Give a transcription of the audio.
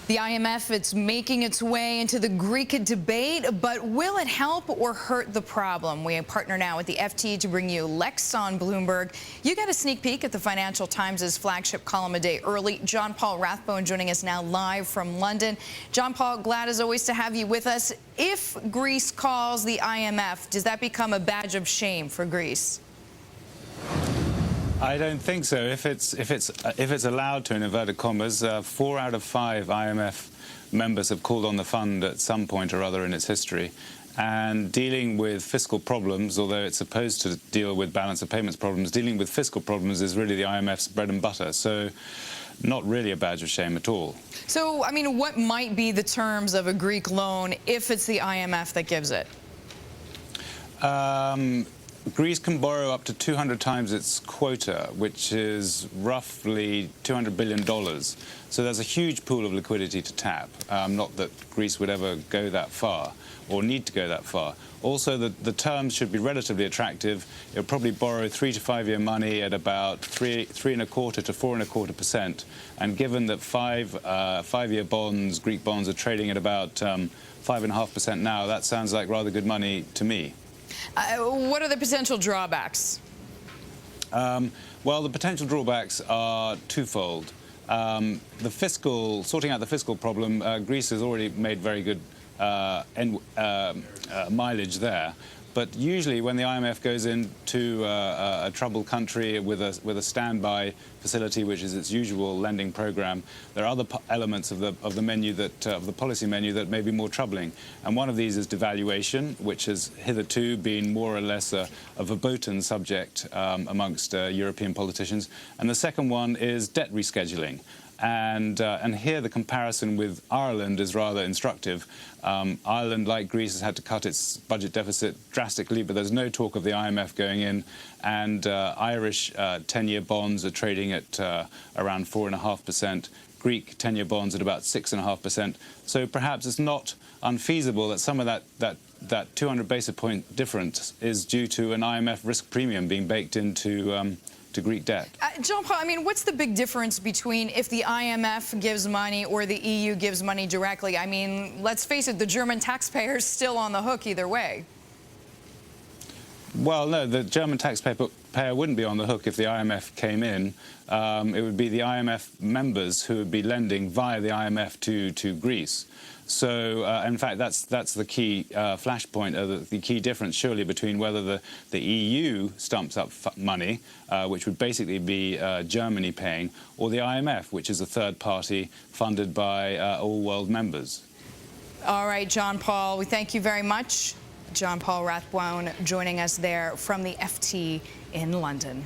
The IMF, it's making its way into the Greek debate, but will it help or hurt the problem? We partner now with the FT to bring you Lex on Bloomberg. You got a sneak peek at the Financial Times' flagship column a day early. Paul Rathbone joining us now live from London. Paul, glad as always to have you with us. If Greece calls the IMF, does that become a badge of shame for Greece? I don't think so. If it's allowed to, in inverted commas, 4 out of 5 IMF members have called on the fund at some point or other in its history. And dealing with fiscal problems, although it's supposed to deal with balance of payments problems, dealing with fiscal problems is really the IMF's bread and butter. So not really a badge of shame at all. So, I mean, what might be the terms of a Greek loan if it's the IMF that gives it? Greece can borrow up to 200 times its quota, which is roughly $200 billion. So there's a huge pool of liquidity to tap. Not that Greece would ever go that far or need to go that far. Also, the terms should be relatively attractive. It'll probably borrow 3 to 5 year money at about 3.25% to 4.25%. And given that 5 year bonds, Greek bonds, are trading at about 5.5% now, that sounds like rather good money to me. What are the potential drawbacks? Well, the potential drawbacks are twofold. Sorting out the fiscal problem, Greece has already made very good mileage there. But usually when the IMF goes into a troubled country with a standby facility, which is its usual lending program, there are other elements of the menu of the policy menu that may be more troubling. And one of these is devaluation, which has hitherto been more or less a verboten subject amongst European politicians. And the second one is debt rescheduling. And here the comparison with Ireland is rather instructive. Ireland, like Greece, has had to cut its budget deficit drastically, but there's no talk of the IMF going in. And Irish 10-year bonds are trading at around 4.5%. Greek 10-year bonds at about 6.5%. So perhaps it's not unfeasible that some of that 200 basis point difference is due to an IMF risk premium being baked into to Greek debt. Paul, I mean, what's the big difference between if the IMF gives money or the EU gives money directly? I mean, let's face it, the German taxpayer's still on the hook either way. Well, no, the German taxpayer wouldn't be on the hook if the IMF came in. It would be the IMF members who would be lending via the IMF to Greece. So, in fact, that's the key flashpoint, the key difference, surely, between whether the EU stumps up money, which would basically be Germany paying, or the IMF, which is a third party funded by all world members. All right, Paul, we thank you very much. Paul Rathbone joining us there from the FT in London.